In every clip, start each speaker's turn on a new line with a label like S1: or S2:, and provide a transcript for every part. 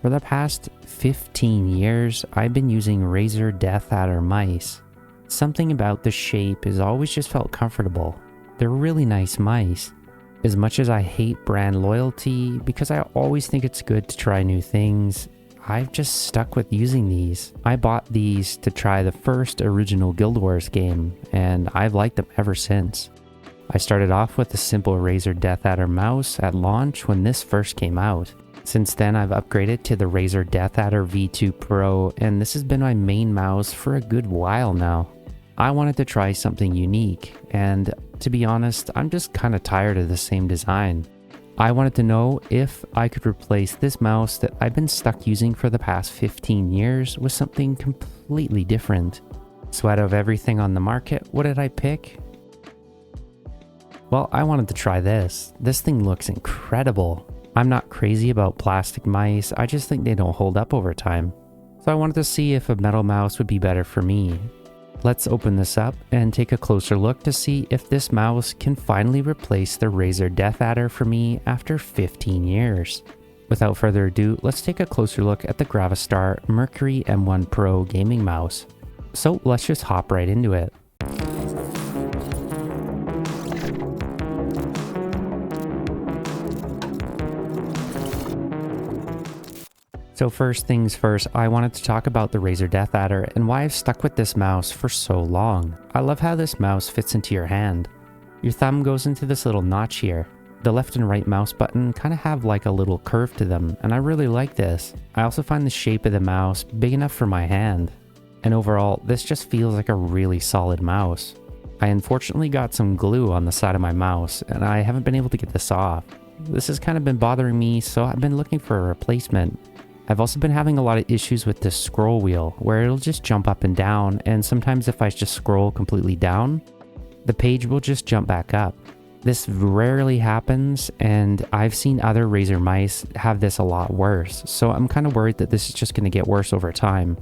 S1: For the past 15 years, I've been using Razer DeathAdder mice. Something about the shape has always just felt comfortable. They're really nice mice. As much as I hate brand loyalty, because I always think it's good to try new things, I've just stuck with using these. I bought these to try the first original Guild Wars game, and I've liked them ever since. I started off with a simple Razer DeathAdder mouse at launch when this first came out. Since then, I've upgraded to the Razer DeathAdder V2 Pro, and this has been my main mouse for a good while now. I wanted to try something unique, and to be honest, I'm just kind of tired of the same design. I wanted to know if I could replace this mouse that I've been stuck using for the past 15 years with something completely different. So out of everything on the market, what did I pick? Well, I wanted to try this. This thing looks incredible. I'm not crazy about plastic mice, I just think they don't hold up over time. So I wanted to see if a metal mouse would be better for me. Let's open this up and take a closer look to see if this mouse can finally replace the Razer DeathAdder for me after 15 years. Without further ado, let's take a closer look at the Gravastar Mercury M1 Pro gaming mouse. So let's just hop right into it. So first things first, I wanted to talk about the Razer DeathAdder and why I've stuck with this mouse for so long. I love how this mouse fits into your hand. Your thumb goes into this little notch here. The left and right mouse button kind of have like a little curve to them, and I really like this. I also find the shape of the mouse big enough for my hand. And overall, this just feels like a really solid mouse. I unfortunately got some glue on the side of my mouse, and I haven't been able to get this off. This has kind of been bothering me, so I've been looking for a replacement. I've also been having a lot of issues with this scroll wheel, where it'll just jump up and down, and sometimes if I just scroll completely down, the page will just jump back up. This rarely happens, and I've seen other Razer mice have this a lot worse, so I'm kind of worried that this is just going to get worse over time.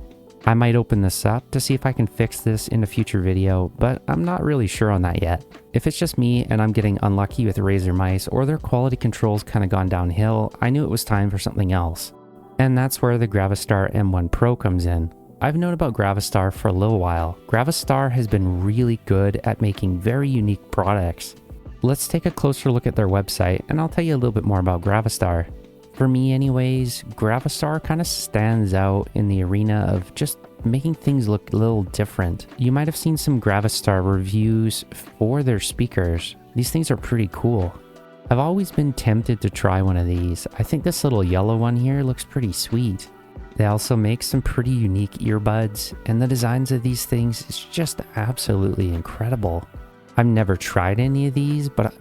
S1: I might open this up to see if I can fix this in a future video, but I'm not really sure on that yet. If it's just me and I'm getting unlucky with Razer mice, or their quality control's kind of gone downhill, I knew it was time for something else. And that's where the Gravastar M1 Pro comes in. I've known about Gravastar for a little while. Gravastar has been really good at making very unique products. Let's take a closer look at their website and I'll tell you a little bit more about Gravastar. For me anyways, Gravastar kind of stands out in the arena of just making things look a little different. You might have seen some Gravastar reviews for their speakers. These things are pretty cool. I've always been tempted to try one of these. I think this little yellow one here looks pretty sweet. They also make some pretty unique earbuds, and the designs of these things is just absolutely incredible. I've never tried any of these, but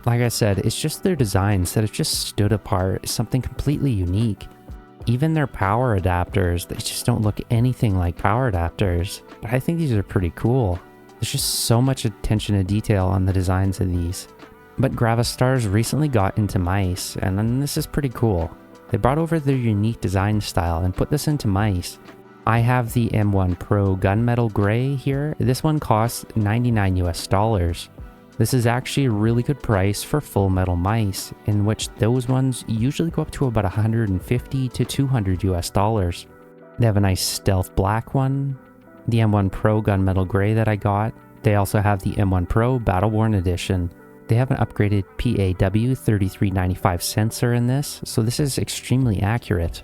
S1: like I said, it's just their designs that have just stood apart as something completely unique. Even their power adapters, they just don't look anything like power adapters, but I think these are pretty cool. There's just so much attention to detail on the designs of these. But Gravastar's recently got into mice, and then this is pretty cool. They brought over their unique design style and put this into mice. I have the M1 Pro Gunmetal Gray here. This one costs $99 US. This is actually a really good price for full metal mice, in which those ones usually go up to about $150 to $200 US. They have a nice stealth black one, the M1 Pro Gunmetal Gray that I got. They also have the M1 Pro Battle-Worn Edition. They have an upgraded PAW3395 sensor in this, so this is extremely accurate.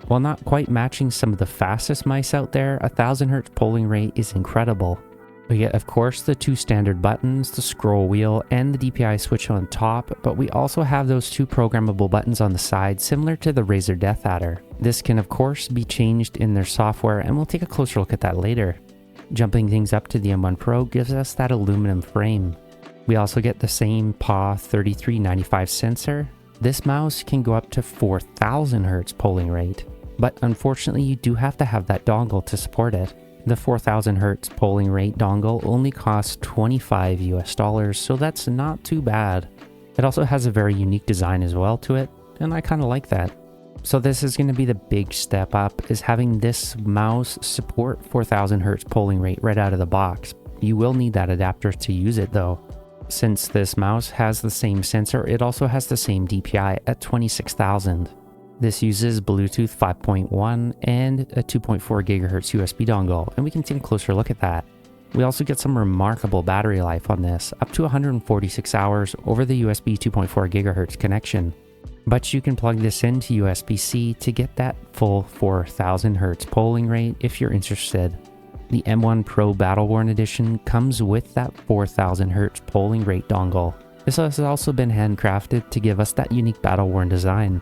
S1: While not quite matching some of the fastest mice out there, 1000Hz polling rate is incredible. We get, of course, the two standard buttons, the scroll wheel, and the DPI switch on top, but we also have those two programmable buttons on the side, similar to the Razer DeathAdder. This can, of course, be changed in their software, and we'll take a closer look at that later. Jumping things up to the M1 Pro gives us that aluminum frame. We also get the same PAW3395 sensor. This mouse can go up to 4000 Hz polling rate, but unfortunately you do have to have that dongle to support it. The 4000 Hz polling rate dongle only costs $25 US, so that's not too bad. It also has a very unique design as well to it, and I kind of like that. So this is going to be the big step up, is having this mouse support 4000 Hz polling rate right out of the box. You will need that adapter to use it though. Since this mouse has the same sensor, it also has the same DPI at 26,000. This uses Bluetooth 5.1 and a 2.4 GHz USB dongle, and we can take a closer look at that. We also get some remarkable battery life on this, up to 146 hours over the USB 2.4 GHz connection. But you can plug this into USB-C to get that full 4000 Hz polling rate if you're interested. The M1 Pro Battle Worn Edition comes with that 4000 Hz polling rate dongle. This has also been handcrafted to give us that unique battle worn design.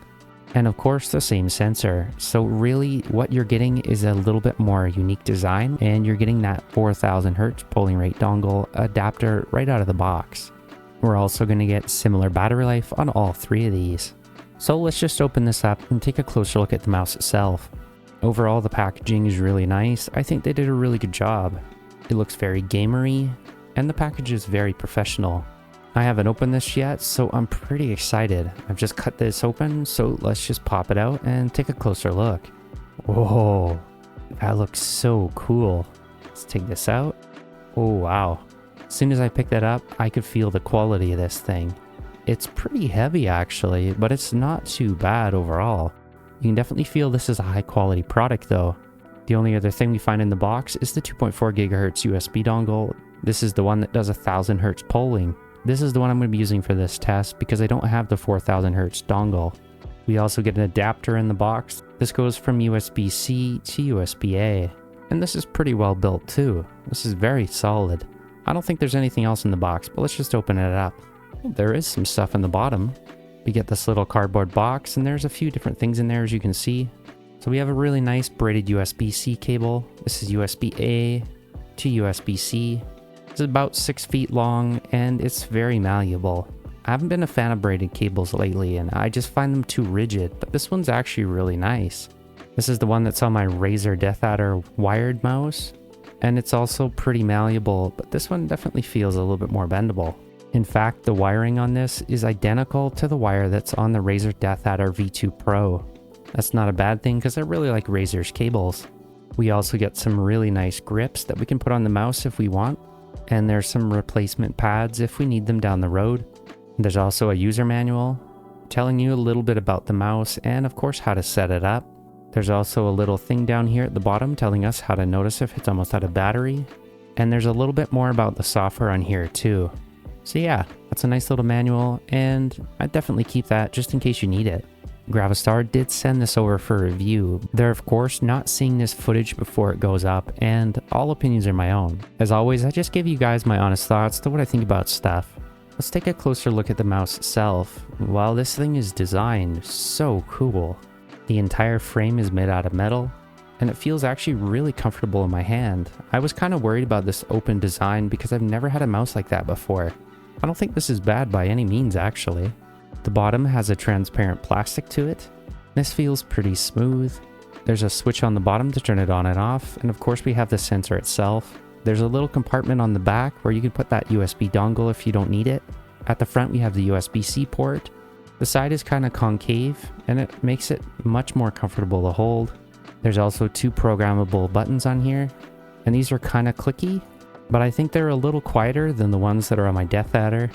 S1: And of course the same sensor, so really what you're getting is a little bit more unique design, and you're getting that 4000 Hz polling rate dongle adapter right out of the box. We're also going to get similar battery life on all three of these. So let's just open this up and take a closer look at the mouse itself. Overall the packaging is really nice. I think they did a really good job. It looks very gamery, and the package is very professional. I haven't opened this yet, so I'm pretty excited. I've just cut this open, so let's just pop it out and take a closer look. Whoa, that looks so cool. Let's take this out. Oh wow. As soon as I picked that up, I could feel the quality of this thing. It's pretty heavy actually, but it's not too bad overall. You can definitely feel this is a high quality product though. The only other thing we find in the box is the 2.4 GHz USB dongle. This is the one that does 1000 Hz polling. This is the one I'm going to be using for this test because I don't have the 4000 Hz dongle. We also get an adapter in the box. This goes from USB-C to USB-A. And this is pretty well built too. This is very solid. I don't think there's anything else in the box, but let's just open it up. There is some stuff in the bottom. We get this little cardboard box, and there's a few different things in there as you can see. So we have a really nice braided USB-C cable. This is USB-A to USB-C. It's about 6 feet long, and it's very malleable. I haven't been a fan of braided cables lately, and I just find them too rigid, but this one's actually really nice. This is the one that's on my Razer DeathAdder wired mouse, and it's also pretty malleable, but this one definitely feels a little bit more bendable. In fact, the wiring on this is identical to the wire that's on the Razer DeathAdder V2 Pro. That's not a bad thing because I really like Razer's cables. We also get some really nice grips that we can put on the mouse if we want. And there's some replacement pads if we need them down the road. There's also a user manual telling you a little bit about the mouse and of course how to set it up. There's also a little thing down here at the bottom telling us how to notice if it's almost out of battery. And there's a little bit more about the software on here too. So yeah, that's a nice little manual, and I'd definitely keep that just in case you need it. Gravastar did send this over for review. They're of course not seeing this footage before it goes up, and all opinions are my own. As always, I just give you guys my honest thoughts to what I think about stuff. Let's take a closer look at the mouse itself. Wow, this thing is designed so cool. The entire frame is made out of metal, and it feels actually really comfortable in my hand. I was kind of worried about this open design because I've never had a mouse like that before. I don't think this is bad by any means actually. The bottom has a transparent plastic to it. This feels pretty smooth. There's a switch on the bottom to turn it on and off, and of course we have the sensor itself. There's a little compartment on the back where you can put that USB dongle if you don't need it. At the front we have the USB-C port. The side is kind of concave, and it makes it much more comfortable to hold. There's also 2 programmable buttons on here, and these are kind of clicky, but I think they're a little quieter than the ones that are on my DeathAdder.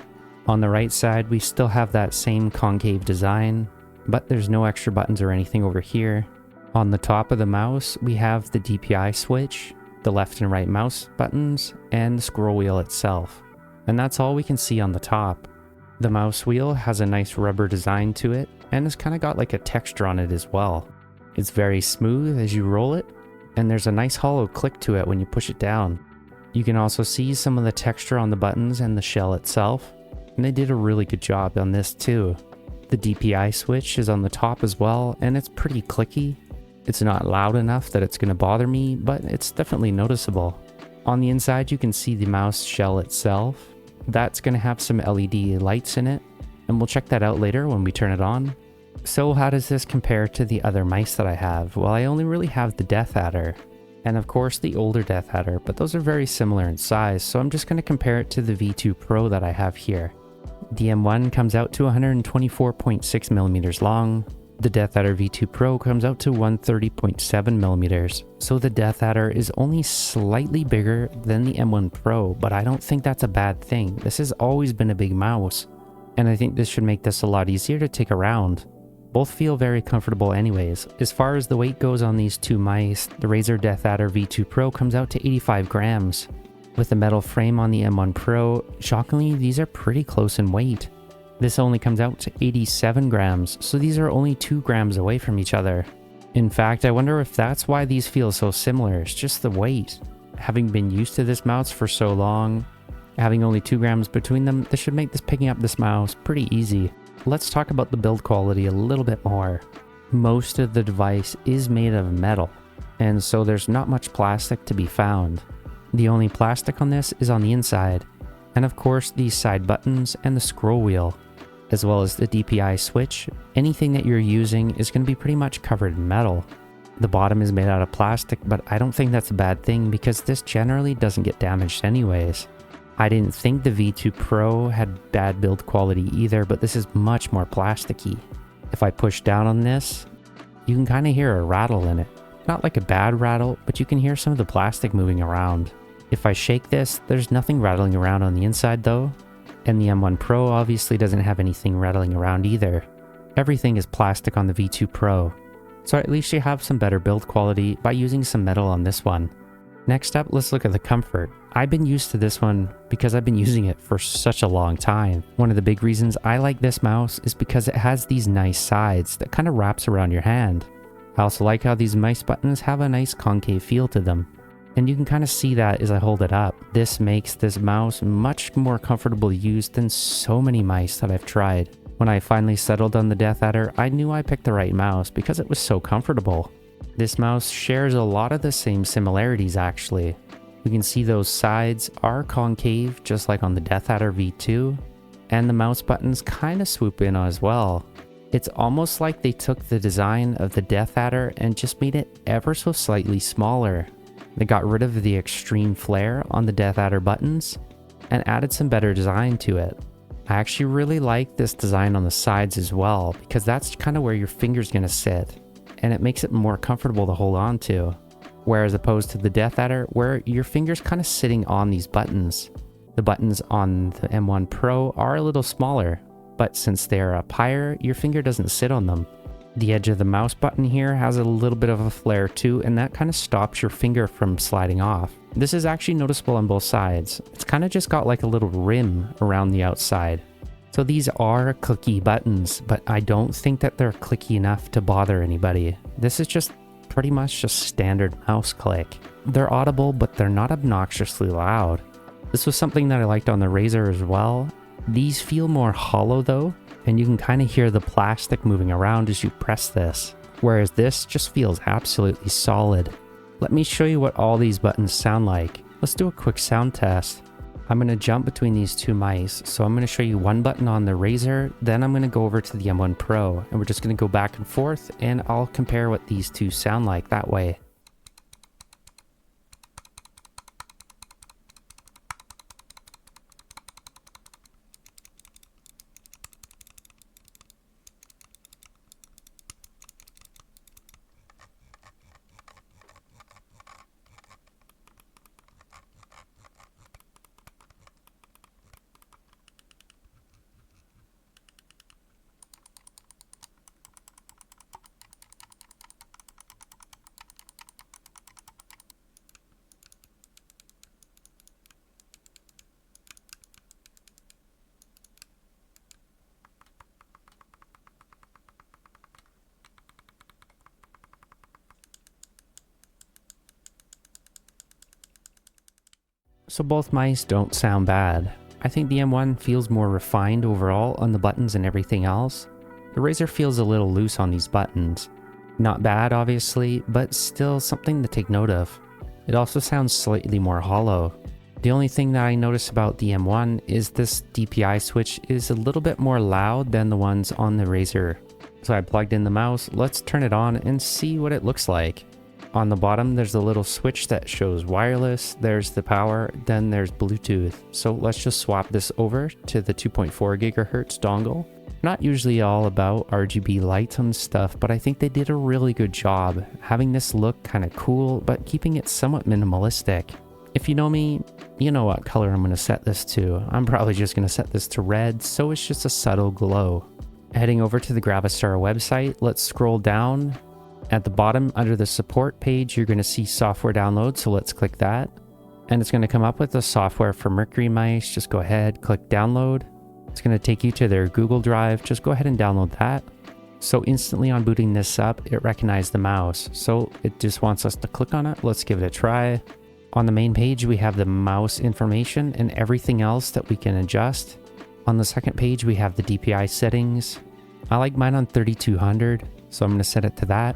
S1: On the right side, we still have that same concave design, but there's no extra buttons or anything over here. On the top of the mouse, we have the DPI switch, the left and right mouse buttons, and the scroll wheel itself. And that's all we can see on the top. The mouse wheel has a nice rubber design to it, and it's kind of got like a texture on it as well. It's very smooth as you roll it, and there's a nice hollow click to it when you push it down. You can also see some of the texture on the buttons and the shell itself, and they did a really good job on this too. The DPI switch is on the top as well, and it's pretty clicky. It's not loud enough that it's going to bother me, but it's definitely noticeable. On the inside you can see the mouse shell itself. That's going to have some LED lights in it, and we'll check that out later when we turn it on. So how does this compare to the other mice that I have? Well, I only really have the DeathAdder, and of course the older DeathAdder, but those are very similar in size, so I'm just going to compare it to the V2 Pro that I have here. The M1 comes out to 124.6 millimeters long. The DeathAdder V2 Pro comes out to 130.7 millimeters. So the DeathAdder is only slightly bigger than the M1 Pro, but I don't think that's a bad thing. This has always been a big mouse, and I think this should make this a lot easier to take around. Both feel very comfortable anyways. As far as the weight goes on these two mice, the Razer DeathAdder V2 Pro comes out to 85 grams. With the metal frame on the M1 Pro, shockingly these are pretty close in weight. This only comes out to 87 grams, so these are only 2 grams away from each other. In fact, I wonder if that's why these feel so similar, it's just the weight. Having been used to this mouse for so long, having only 2 grams between them, this should make picking up this mouse pretty easy. Let's talk about the build quality a little bit more. Most of the device is made of metal, and so there's not much plastic to be found. The only plastic on this is on the inside, and of course these side buttons and the scroll wheel, as well as the DPI switch. Anything that you're using is going to be pretty much covered in metal. The bottom is made out of plastic, but I don't think that's a bad thing because this generally doesn't get damaged anyways. I didn't think the V2 Pro had bad build quality either, but this is much more plasticky. If I push down on this, you can kind of hear a rattle in it. Not like a bad rattle, but you can hear some of the plastic moving around. If I shake this, there's nothing rattling around on the inside though, and the M1 Pro obviously doesn't have anything rattling around either. Everything is plastic on the V2 Pro, so at least you have some better build quality by using some metal on this one. Next up, let's look at the comfort. I've been used to this one because I've been using it for such a long time. One of the big reasons I like this mouse is because it has these nice sides that kind of wraps around your hand. I also like how these mice buttons have a nice concave feel to them, and you can kind of see that as I hold it up. This makes this mouse much more comfortable to use than so many mice that I've tried. When I finally settled on the DeathAdder, I knew I picked the right mouse because it was so comfortable. This mouse shares a lot of the same similarities actually. We can see those sides are concave just like on the DeathAdder V2, and the mouse buttons kind of swoop in as well. It's almost like they took the design of the DeathAdder and just made it ever so slightly smaller. They got rid of the extreme flare on the DeathAdder buttons and added some better design to it. I actually really like this design on the sides as well because that's kind of where your finger's going to sit, and it makes it more comfortable to hold on to. Whereas opposed to the DeathAdder where your finger's kind of sitting on these buttons. The buttons on the M1 Pro are a little smaller, but since they're up higher, your finger doesn't sit on them. The edge of the mouse button here has a little bit of a flare too, and that kind of stops your finger from sliding off. This is actually noticeable on both sides. It's kind of just got like a little rim around the outside. So these are clicky buttons, but I don't think that they're clicky enough to bother anybody. This is just pretty much just standard mouse click. They're audible, but they're not obnoxiously loud. This was something that I liked on the Razer as well. These feel more hollow though, and you can kind of hear the plastic moving around as you press this, whereas this just feels absolutely solid. Let me show you what all these buttons sound like. Let's do a quick sound test. I'm going to jump between these two mice, so I'm going to show you one button on the Razer, then I'm going to go over to the M1 Pro, and we're just going to go back and forth, and I'll compare what these two sound like that way. So both mice don't sound bad. I think the M1 feels more refined overall on the buttons and everything else. The Razer feels a little loose on these buttons. Not bad obviously, but still something to take note of. It also sounds slightly more hollow. The only thing that I notice about the M1 is this DPI switch is a little bit more loud than the ones on the Razer. So I plugged in the mouse, let's turn it on and see what it looks like. On the bottom, there's a little switch that shows wireless, there's the power, then there's Bluetooth. So let's just swap this over to the 2.4 GHz dongle. Not usually all about RGB lights and stuff, but I think they did a really good job having this look kind of cool, but keeping it somewhat minimalistic. If you know me, you know what color I'm going to set this to. I'm probably just going to set this to red, so it's just a subtle glow. Heading over to the Gravastar website, let's scroll down. At the bottom under the support page, you're going to see software download, so let's click that. And it's going to come up with the software for Mercury mice. Just go ahead, click download. It's going to take you to their Google Drive. Just go ahead and download that. So instantly on booting this up, it recognized the mouse. So it just wants us to click on it. Let's give it a try. On the main page, we have the mouse information and everything else that we can adjust. On the second page, we have the DPI settings. I like mine on 3200, so I'm going to set it to that.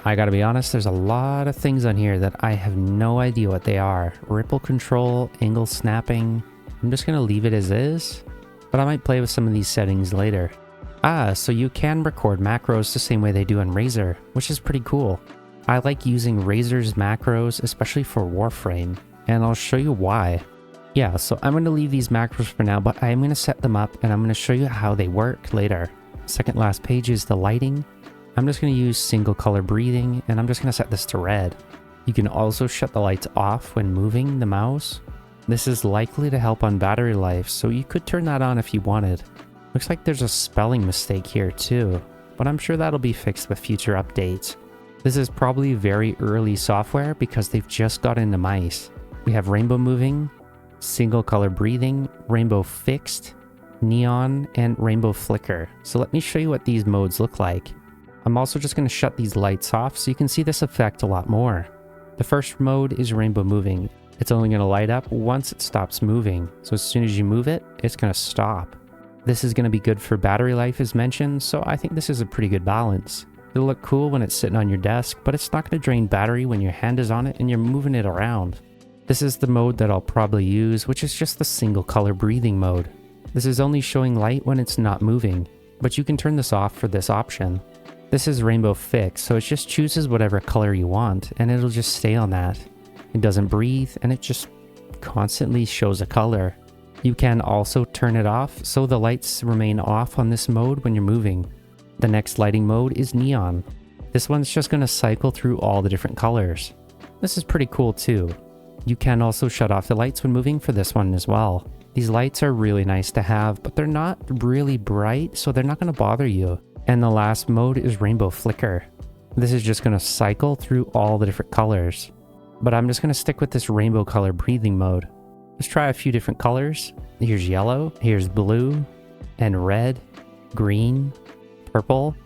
S1: I gotta be honest, there's a lot of things on here that I have no idea what they are. Ripple control, angle snapping. I'm just gonna leave it as is, but I might play with some of these settings later. So you can record macros the same way they do in Razer, which is pretty cool. I like using Razer's macros, especially for Warframe, and I'll show you why. Yeah, so I'm gonna leave these macros for now, but I'm gonna set them up and I'm gonna show you how they work later. Second last page is the lighting. I'm just going to use single color breathing and I'm just going to set this to red. You can also shut the lights off when moving the mouse. This is likely to help on battery life, so you could turn that on if you wanted. Looks like there's a spelling mistake here too, but I'm sure that'll be fixed with future updates. This is probably very early software because they've just got into mice. We have rainbow moving, single color breathing, rainbow fixed, neon, and rainbow flicker. So let me show you what these modes look like. I'm also just going to shut these lights off so you can see this effect a lot more. The first mode is rainbow moving. It's only going to light up once it stops moving. So as soon as you move it, it's going to stop. This is going to be good for battery life as mentioned, so I think this is a pretty good balance. It'll look cool when it's sitting on your desk, but it's not going to drain battery when your hand is on it and you're moving it around. This is the mode that I'll probably use, which is just the single color breathing mode. This is only showing light when it's not moving, but you can turn this off for this option. This is rainbow fix, so it just chooses whatever color you want and it'll just stay on that. It doesn't breathe and it just constantly shows a color. You can also turn it off so the lights remain off on this mode when you're moving. The next lighting mode is neon. This one's just going to cycle through all the different colors. This is pretty cool too. You can also shut off the lights when moving for this one as well. These lights are really nice to have, but they're not really bright, so they're not going to bother you. And the last mode is rainbow flicker. This is just going to cycle through all the different colors. But I'm just going to stick with this rainbow color breathing mode. Let's try a few different colors. Here's yellow, here's blue, and red, green, purple,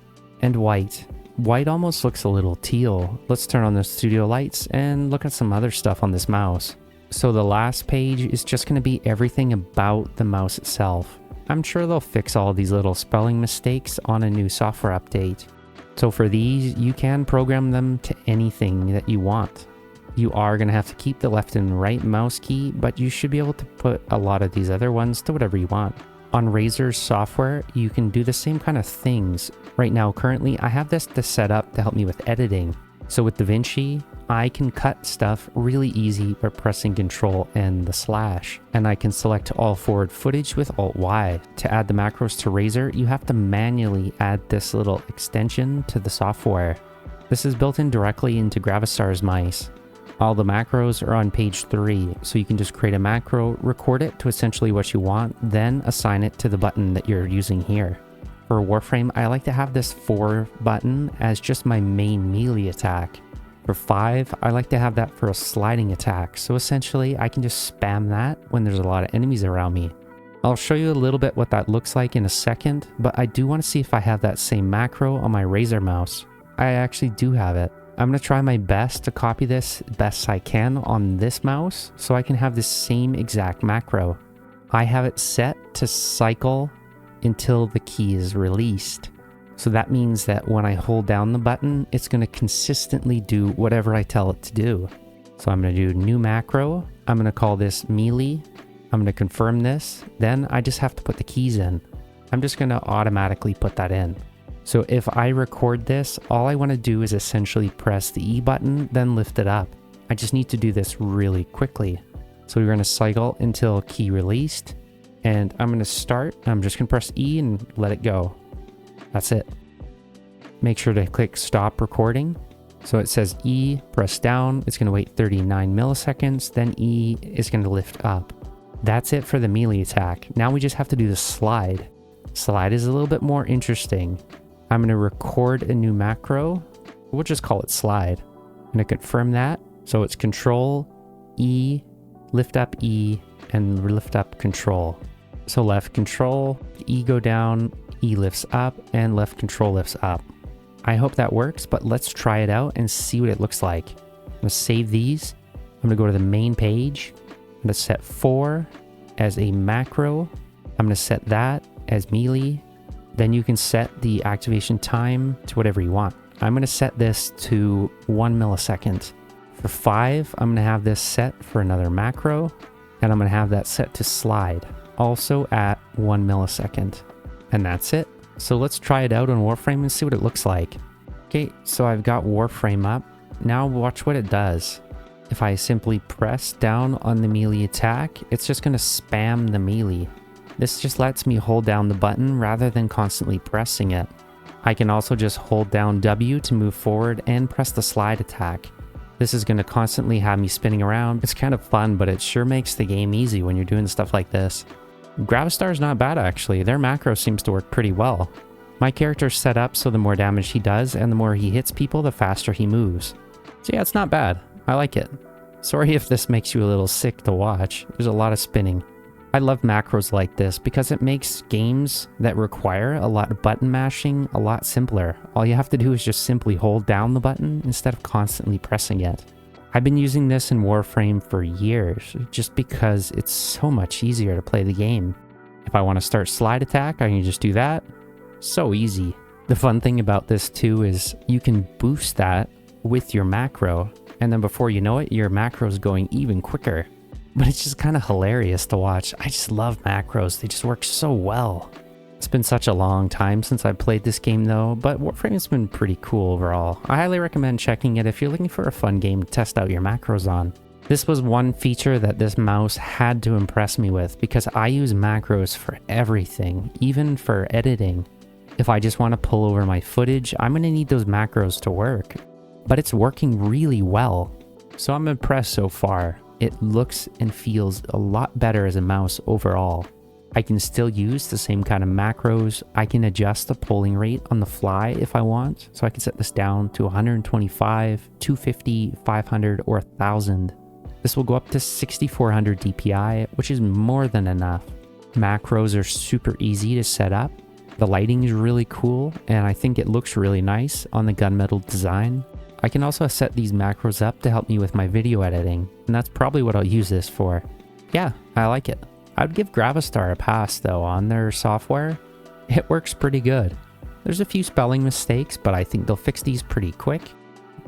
S1: and white. White almost looks a little teal. Let's turn on the studio lights and look at some other stuff on this mouse. So the last page is just going to be everything about the mouse itself. I'm sure they'll fix all these little spelling mistakes on a new software update. So for these, you can program them to anything that you want. You are going to have to keep the left and right mouse key, but you should be able to put a lot of these other ones to whatever you want. On Razer's software, you can do the same kind of things. Right now, currently, I have this to set up to help me with editing. So with DaVinci, I can cut stuff really easy by pressing Control and the slash, and I can select all forward footage with Alt-Y. To add the macros to Razer, you have to manually add this little extension to the software. This is built in directly into Gravastar's mice. All the macros are on page 3, so you can just create a macro, record it to essentially what you want, then assign it to the button that you're using here. For Warframe, I like to have this 4 button as just my main melee attack. For 5, I like to have that for a sliding attack, so essentially I can just spam that when there's a lot of enemies around me. I'll show you a little bit what that looks like in a second, but I do want to see if I have that same macro on my Razer mouse. I actually do have it. I'm going to try my best to copy this best I can on this mouse so I can have this same exact macro. I have it set to cycle until the key is released. So that means that when I hold down the button, it's going to consistently do whatever I tell it to do. So I'm going to do new macro. I'm going to call this melee. I'm going to confirm this. Then I just have to put the keys in. I'm just going to automatically put that in. So if I record this, all I want to do is essentially press the E button, then lift it up. I just need to do this really quickly. So we're going to cycle until key released. And I'm going to start. I'm just going to press E and let it go. That's it. Make sure to click stop recording. So it says E, press down. It's going to wait 39 milliseconds. Then E is going to lift up. That's it for the melee attack. Now we just have to do the slide. Slide is a little bit more interesting. I'm going to record a new macro. We'll just call it slide. I'm going to confirm that. So it's control, E, lift up E, and lift up control. So left control, E go down, E lifts up, and left control lifts up. I hope that works, but let's try it out and see what it looks like. I'm going to save these. I'm going to go to the main page. I'm going to set 4 as a macro. I'm going to set that as melee. Then you can set the activation time to whatever you want. I'm going to set this to 1 millisecond. For 5, I'm going to have this set for another macro, and I'm going to have that set to slide, also at 1 millisecond. And that's it. So let's try it out on Warframe and see what it looks like. Okay, so I've got Warframe up. Now watch what it does. If I simply press down on the melee attack, it's just going to spam the melee. This just lets me hold down the button rather than constantly pressing it. I can also just hold down W to move forward and press the slide attack. This is going to constantly have me spinning around. It's kind of fun, but it sure makes the game easy when you're doing stuff like this. Gravastar is not bad actually. Their macro seems to work pretty well. My character's set up so the more damage he does and the more he hits people, the faster he moves. So yeah, it's not bad. I like it. Sorry if this makes you a little sick to watch. There's a lot of spinning. I love macros like this because it makes games that require a lot of button mashing a lot simpler. All you have to do is just simply hold down the button instead of constantly pressing it. I've been using this in Warframe for years just because it's so much easier to play the game. If I want to start slide attack, I can just do that. So easy. The fun thing about this too is you can boost that with your macro, and then before you know it, your macro is going even quicker. But it's just kind of hilarious to watch. I just love macros. They just work so well. It's been such a long time since I played this game though, but Warframe's been pretty cool overall. I highly recommend checking it if you're looking for a fun game to test out your macros on. This was one feature that this mouse had to impress me with because I use macros for everything, even for editing. If I just want to pull over my footage, I'm going to need those macros to work. But it's working really well. So I'm impressed so far. It looks and feels a lot better as a mouse overall. I can still use the same kind of macros. I can adjust the polling rate on the fly if I want. So I can set this down to 125, 250, 500, or 1000. This will go up to 6400 DPI, which is more than enough. Macros are super easy to set up. The lighting is really cool, and I think it looks really nice on the gunmetal design. I can also set these macros up to help me with my video editing, and that's probably what I'll use this for. Yeah, I like it. I'd give Gravastar a pass though on their software. It works pretty good. There's a few spelling mistakes, but I think they'll fix these pretty quick.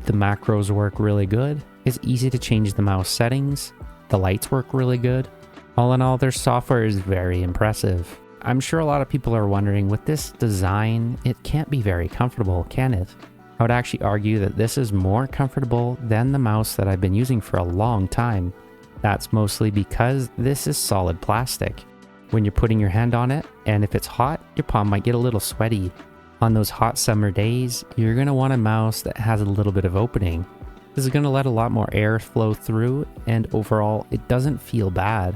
S1: The macros work really good. It's easy to change the mouse settings. The lights work really good. All in all, their software is very impressive. I'm sure a lot of people are wondering, with this design, it can't be very comfortable, can it? I would actually argue that this is more comfortable than the mouse that I've been using for a long time. That's mostly because this is solid plastic. When you're putting your hand on it, and if it's hot, your palm might get a little sweaty. On those hot summer days, you're going to want a mouse that has a little bit of opening. This is going to let a lot more air flow through, and overall, it doesn't feel bad.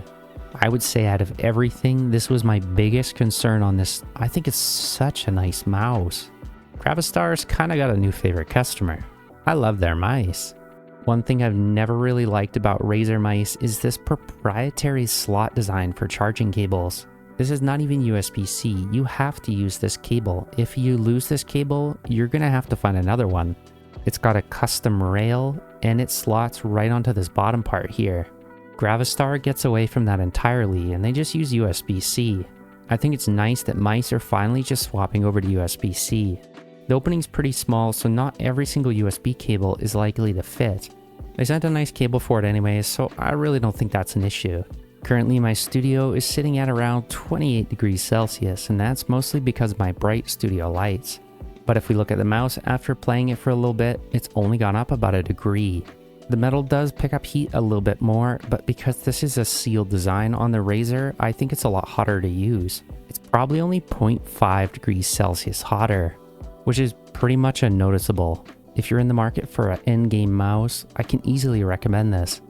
S1: I would say out of everything, this was my biggest concern on this. I think it's such a nice mouse. Gravastar's kind of got a new favorite customer. I love their mice. One thing I've never really liked about Razer mice is this proprietary slot design for charging cables. This is not even USB-C. You have to use this cable. If you lose this cable, you're going to have to find another one. It's got a custom rail and it slots right onto this bottom part here. Gravastar gets away from that entirely and they just use USB-C. I think it's nice that mice are finally just swapping over to USB-C. The opening's pretty small, so not every single USB cable is likely to fit. They sent a nice cable for it anyways, so I really don't think that's an issue. Currently my studio is sitting at around 28 degrees Celsius, and that's mostly because of my bright studio lights. But if we look at the mouse after playing it for a little bit, it's only gone up about a degree. The metal does pick up heat a little bit more, but because this is a sealed design on the Razer, I think it's a lot hotter to use. It's probably only 0.5 degrees Celsius hotter, which is pretty much unnoticeable. If you're in the market for an in-game mouse, I can easily recommend this.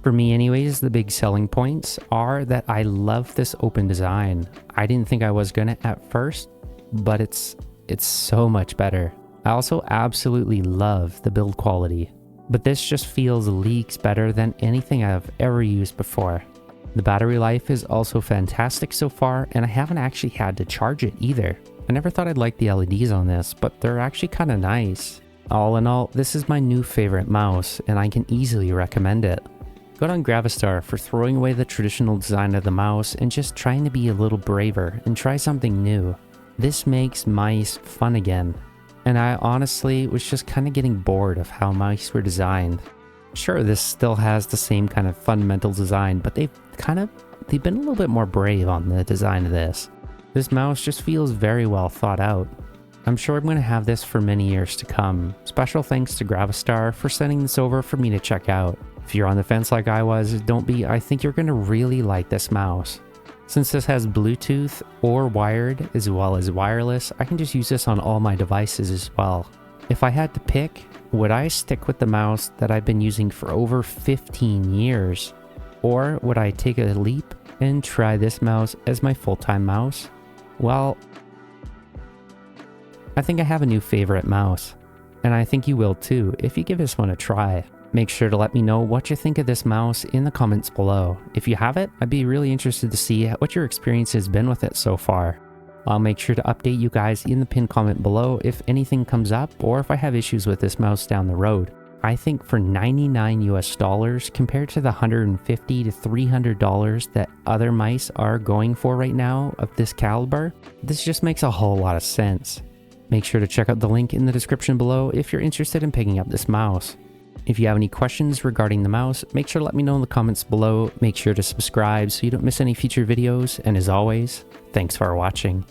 S1: For me anyways, the big selling points are that I love this open design. I didn't think I was gonna at first, but it's so much better. I also absolutely love the build quality, but this just feels leagues better than anything I've ever used before. The battery life is also fantastic so far, and I haven't actually had to charge it either. I never thought I'd like the LEDs on this, but they're actually kind of nice. All in all, this is my new favorite mouse, and I can easily recommend it. Good on Gravastar for throwing away the traditional design of the mouse and just trying to be a little braver and try something new. This makes mice fun again, and I honestly was just kind of getting bored of how mice were designed. Sure, this still has the same kind of fundamental design, but they've been a little bit more brave on the design of this. This mouse just feels very well thought out. I'm sure I'm going to have this for many years to come. Special thanks to Gravastar for sending this over for me to check out. If you're on the fence like I was, don't be. I think you're going to really like this mouse. Since this has Bluetooth or wired as well as wireless, I can just use this on all my devices as well. If I had to pick, would I stick with the mouse that I've been using for over 15 years? Or would I take a leap and try this mouse as my full-time mouse? Well, I think I have a new favorite mouse, and I think you will too if you give this one a try. Make sure to let me know what you think of this mouse in the comments below. If you have it, I'd be really interested to see what your experience has been with it so far. I'll make sure to update you guys in the pinned comment below if anything comes up or if I have issues with this mouse down the road. I think for $99 US compared to the $150 to $300 that other mice are going for right now of this caliber, this just makes a whole lot of sense. Make sure to check out the link in the description below if you're interested in picking up this mouse. If you have any questions regarding the mouse, make sure to let me know in the comments below. Make sure to subscribe so you don't miss any future videos, and as always, thanks for watching.